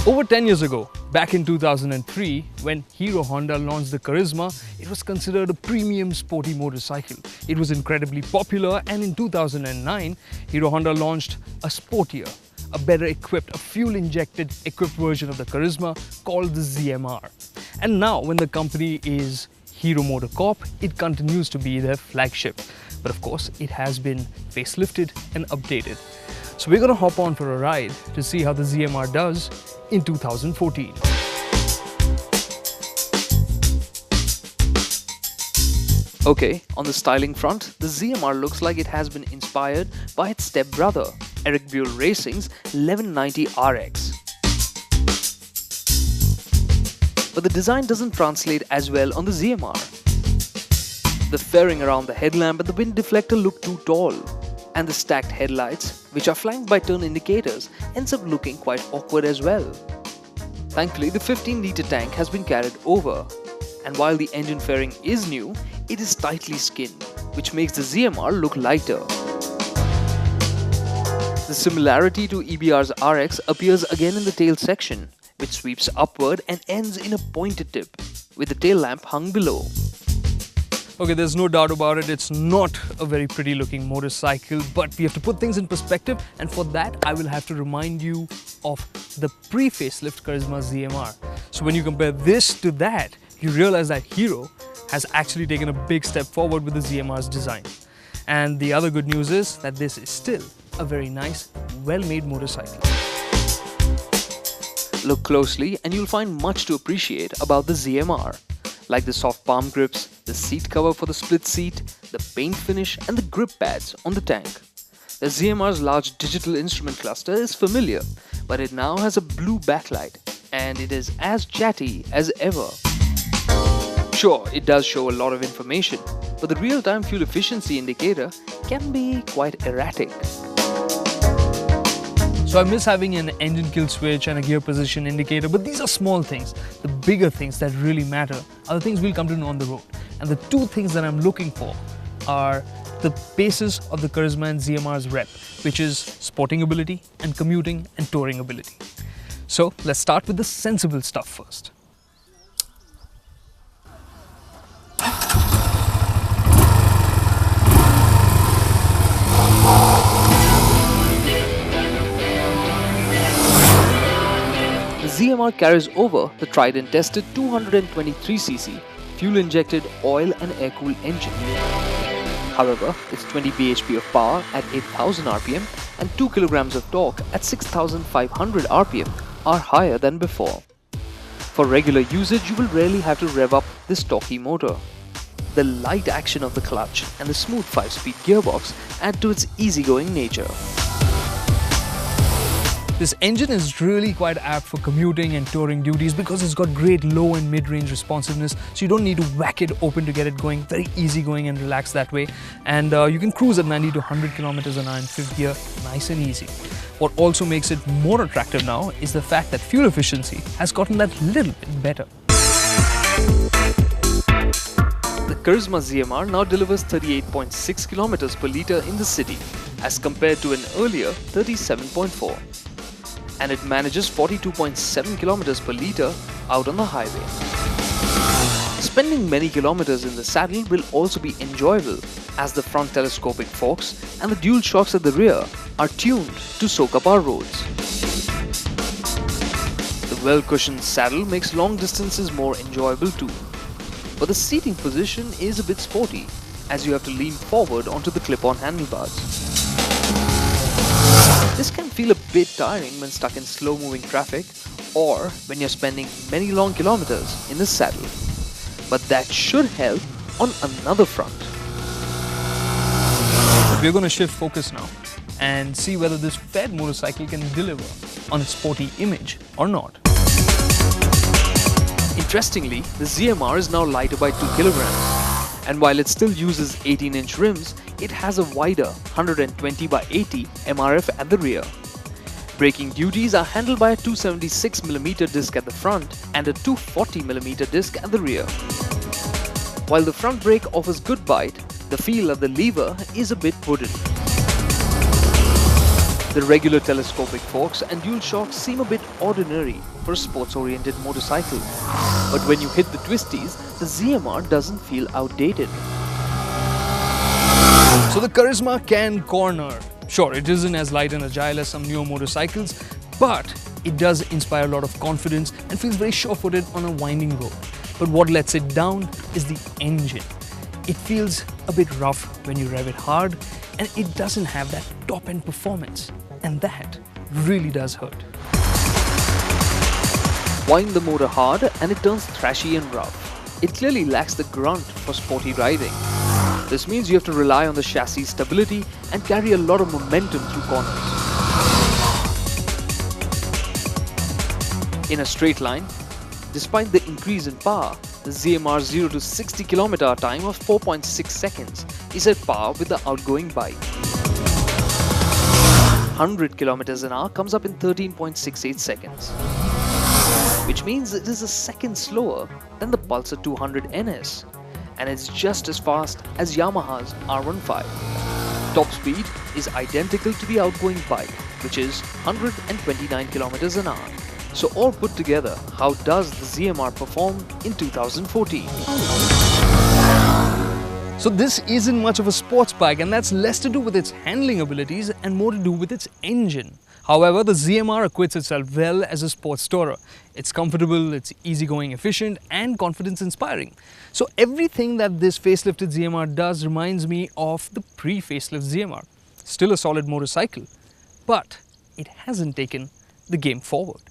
Over 10 years ago, back in 2003, when Hero Honda launched the Karizma, it was considered a premium sporty motorcycle. It was incredibly popular, and in 2009, Hero Honda launched a sportier, a better equipped, a fuel-injected equipped version of the Karizma called the ZMR. And now, when the company is Hero MotoCorp, it continues to be their flagship. But of course, it has been facelifted and updated. So we're going to hop on for a ride to see how the ZMR does in 2014. Okay, on the styling front, the ZMR looks like it has been inspired by its stepbrother, Eric Buell Racing's 1190 RX. But the design doesn't translate as well on the ZMR. The fairing around the headlamp and the wind deflector look too tall, and the stacked headlights, which are flanked by turn indicators, ends up looking quite awkward as well. Thankfully, the 15-litre tank has been carried over, and while the engine fairing is new, it is tightly skinned, which makes the ZMR look lighter. The similarity to EBR's RX appears again in the tail section, which sweeps upward and ends in a pointed tip, with the tail lamp hung below. Okay, there's no doubt about it, it's not a very pretty looking motorcycle, but we have to put things in perspective, and for that I will have to remind you of the pre-facelift Karizma ZMR. So when you compare this to that, you realize that Hero has actually taken a big step forward with the ZMR's design. And the other good news is that this is still a very nice, well-made motorcycle. Look closely and you'll find much to appreciate about the ZMR, like the soft palm grips, the seat cover for the split seat, the paint finish and the grip pads on the tank. The ZMR's large digital instrument cluster is familiar, but it now has a blue backlight and it is as chatty as ever. Sure, it does show a lot of information, but the real-time fuel efficiency indicator can be quite erratic. So I miss having an engine kill switch and a gear position indicator, but these are small things. The bigger things that really matter are the things we'll come to know on the road. And the two things that I'm looking for are the basis of the Karizma and ZMR's rep, which is sporting ability and commuting and touring ability. So let's start with the sensible stuff first. The ZMR carries over the tried and tested 223cc fuel-injected oil and air-cooled engine. However, its 20 bhp of power at 8000 rpm and 2 kg of torque at 6500 rpm are higher than before. For regular usage, you will rarely have to rev up this torquey motor. The light action of the clutch and the smooth 5-speed gearbox add to its easygoing nature. This engine is really quite apt for commuting and touring duties because it's got great low and mid-range responsiveness, so you don't need to whack it open to get it going. Very easygoing and relaxed that way, and you can cruise at 90 to 100 km an hour in fifth gear, nice and easy. What also makes it more attractive now is the fact that fuel efficiency has gotten that little bit better. The Karizma ZMR now delivers 38.6 km per litre in the city, as compared to an earlier 37.4. And it manages 42.7 km per litre out on the highway. Spending many kilometers in the saddle will also be enjoyable, as the front telescopic forks and the dual shocks at the rear are tuned to soak up our roads. The well-cushioned saddle makes long distances more enjoyable too. But the seating position is a bit sporty, as you have to lean forward onto the clip-on handlebars. This can feel a bit tiring when stuck in slow-moving traffic or when you're spending many long kilometers in the saddle. But that should help on another front. We're going to shift focus now and see whether this Fed motorcycle can deliver on its sporty image or not. Interestingly, the ZMR is now lighter by 2 kg. And while it still uses 18-inch rims, it has a wider 120/80 MRF at the rear. Braking duties are handled by a 276mm disc at the front and a 240mm disc at the rear. While the front brake offers good bite, the feel of the lever is a bit wooden. The regular telescopic forks and dual shocks seem a bit ordinary for a sports-oriented motorcycle. But when you hit the twisties, the ZMR doesn't feel outdated. So the Karizma can corner. Sure, it isn't as light and agile as some newer motorcycles, but it does inspire a lot of confidence and feels very sure-footed on a winding road. But what lets it down is the engine. It feels a bit rough when you rev it hard, and it doesn't have that top-end performance, and that really does hurt. Wind the motor hard and it turns thrashy and rough. It clearly lacks the grunt for sporty riding. This means you have to rely on the chassis stability and carry a lot of momentum through corners. In a straight line, despite the increase in power, the ZMR's 0 to 60 km time of 4.6 seconds is at par with the outgoing bike. 100 km an hour comes up in 13.68 seconds, which means it is a second slower than the Pulsar 200 NS, and it's just as fast as Yamaha's R15. Top speed is identical to the outgoing bike, which is 129 km an hour. So all put together, how does the ZMR perform in 2014? So this isn't much of a sports bike, and that's less to do with its handling abilities and more to do with its engine. However, the ZMR acquits itself well as a sports tourer. It's comfortable, it's easygoing, efficient and confidence-inspiring. So everything that this facelifted ZMR does reminds me of the pre-facelift ZMR. Still a solid motorcycle, but it hasn't taken the game forward.